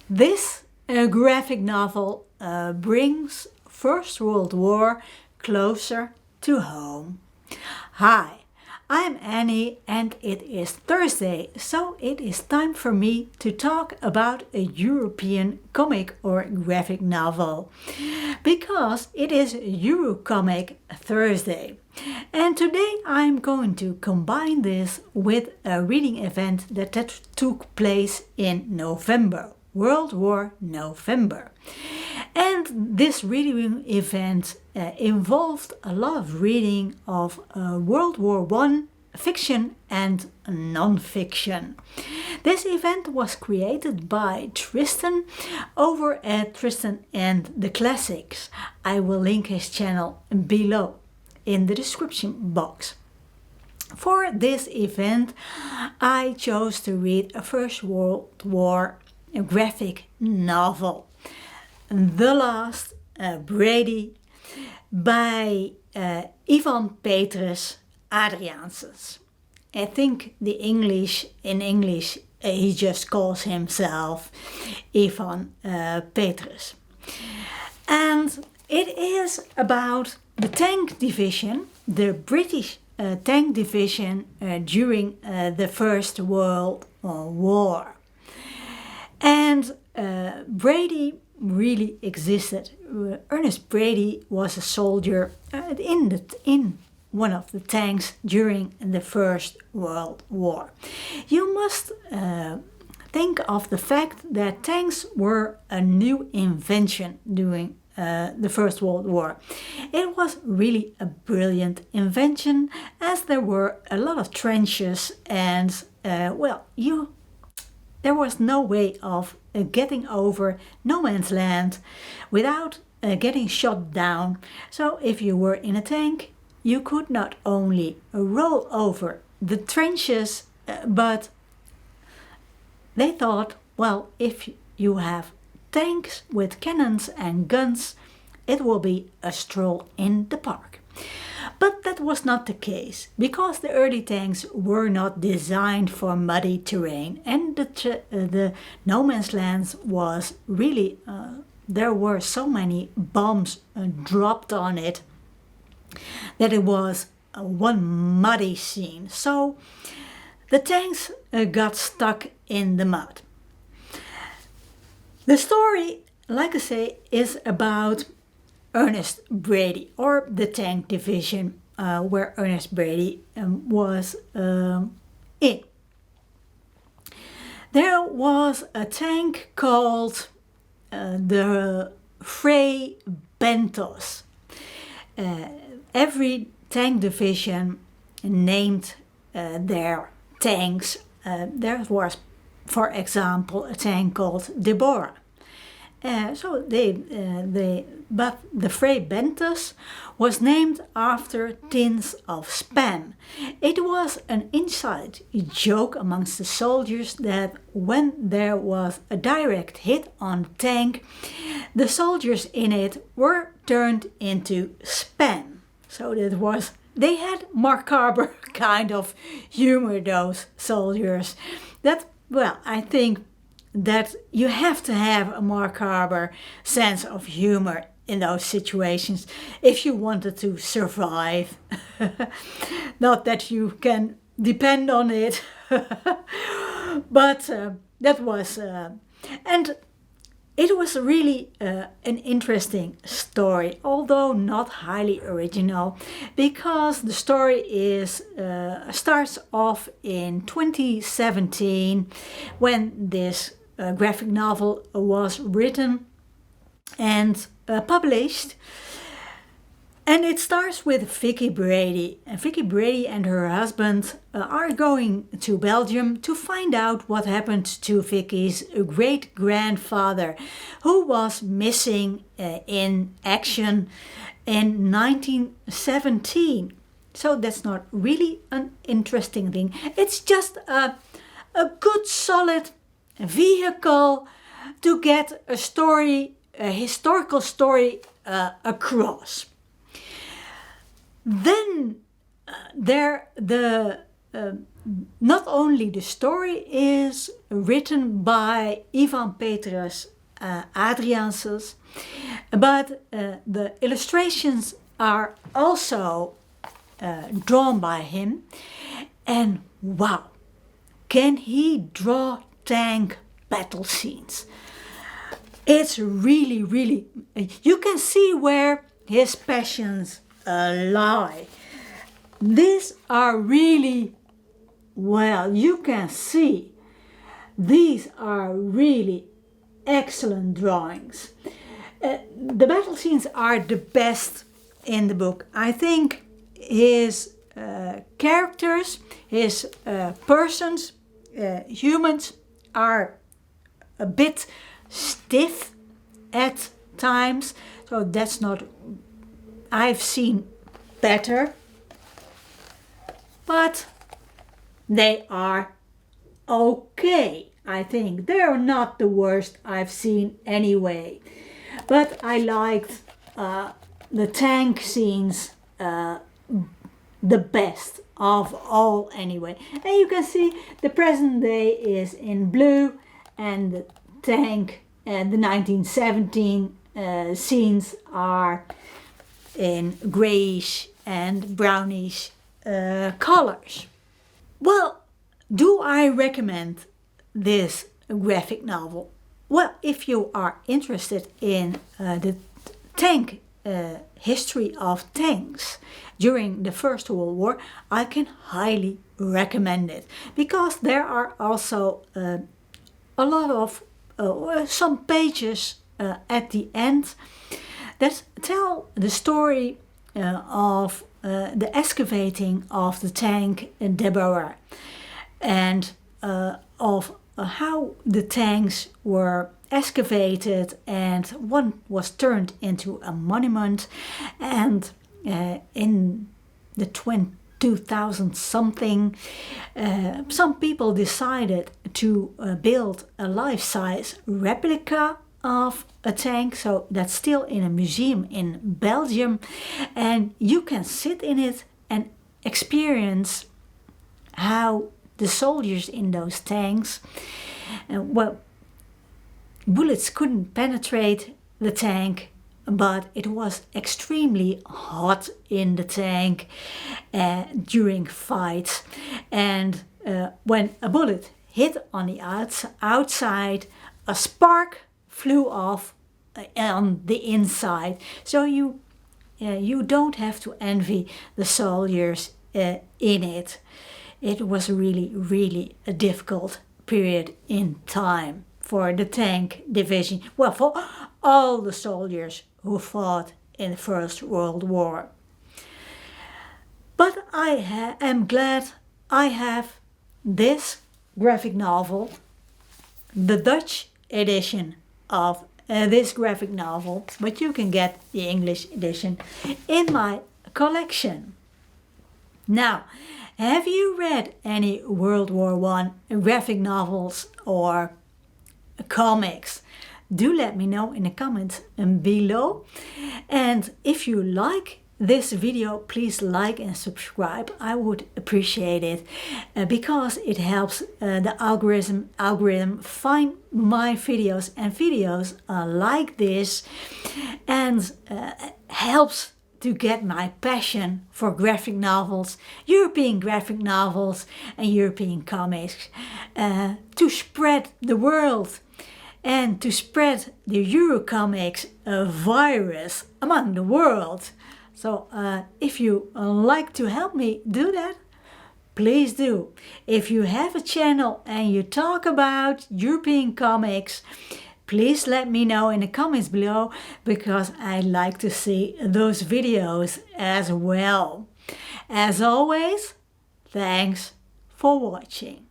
This graphic novel brings First World War closer to home. Hi, I'm Annie and it is Thursday, so it is time for me to talk about a European comic or graphic novel. Because it is Eurocomic Thursday. And today I'm going to combine this with a reading event that took place in November, World War November. And this reading event involved a lot of reading of World War I fiction and non-fiction. This event was created by Tristan over at Tristan and the Classics. I will link his channel below in the description box. For this event, I chose to read a First World War graphic novel, The Last Braedy by Ivan Petrus Adriaenssens. I think in English, he just calls himself Ivan Petrus. And it is about the tank division, the British tank division during the First World War. And Brady really existed. Ernest Brady was a soldier in one of the tanks during the First World War. You must think of the fact that tanks were a new invention during the First World War. It was really a brilliant invention, as there were a lot of trenches and there was no way of getting over no man's land without getting shot down. So if you were in a tank, you could not only roll over the trenches, but they thought, well, if you have tanks with cannons and guns, it will be a stroll in the park. But that was not the case, because the early tanks were not designed for muddy terrain, and the no man's land was really, there were so many bombs dropped on it that it was one muddy scene. So the tanks got stuck in the mud. The story, like I say, is about Ernest Brady, or the tank division where Ernest Brady was in. There was a tank called the Fray Bentos. Every tank division named their tanks. There was, for example, a tank called Deborah. But the Fray Bentos was named after tins of Spam. It was an inside joke amongst the soldiers that when there was a direct hit on the tank, the soldiers in it were turned into Spam. So they had macabre kind of humor, those soldiers. I think that you have to have a macabre sense of humor in those situations if you wanted to survive. Not that you can depend on it, but that was, and it was really an interesting story, although not highly original, because the story starts off in 2017 when this graphic novel was written and published. And it starts with Vicky Brady. And Vicky Brady and her husband are going to Belgium to find out what happened to Vicky's great-grandfather, who was missing in action in 1917. So that's not really an interesting thing. It's just a good, solid vehicle to get a story, a historical story Across. Then the not only the story is written by Ivan Petrus Adriaenssens, but the illustrations are also drawn by him. And wow, can he draw tank battle scenes? It's really, really, you can see where his passions lie. These are really, well, you can see these are really excellent drawings. The battle scenes are the best in the book. I think his characters, his persons, humans are a bit stiff at times, so that's not, I've seen better, but they are okay. I think they're not the worst I've seen anyway, but I liked the tank scenes the best of all anyway. And you can see the present day is in blue, and the tank and the 1917 scenes are in grayish and brownish colors. Well, do I recommend this graphic novel? Well, if you are interested in the tank history of tanks during the First World War, I can highly recommend it, because there are also a lot of some pages at the end that tell the story of the excavating of the tank Deborah, and of how the tanks were excavated, and one was turned into a monument, and in the 2000 something, some people decided to build a life-size replica of a tank, so that's still in a museum in Belgium, and you can sit in it and experience how the soldiers in those tanks, well, bullets couldn't penetrate the tank, but it was extremely hot in the tank during fights, and when a bullet hit on the outside, a spark flew off on the inside. So you don't have to envy the soldiers in it. It was really, really a difficult period in time for the tank division. Well, for all the soldiers who fought in the First World War. But I am glad I have this graphic novel, the Dutch edition of this graphic novel, but you can get the English edition in my collection. Now, have you read any World War I graphic novels or comics? Do let me know in the comments below. And if you like this video, please like and subscribe. I would appreciate it because it helps the algorithm find my videos, and videos like this, and helps to get my passion for graphic novels, European graphic novels and European comics, to spread the world and to spread the Eurocomics virus among the world. So if you like to help me do that, please do. If you have a channel and you talk about European comics, please let me know in the comments below, because I like to see those videos as well. As always, thanks for watching.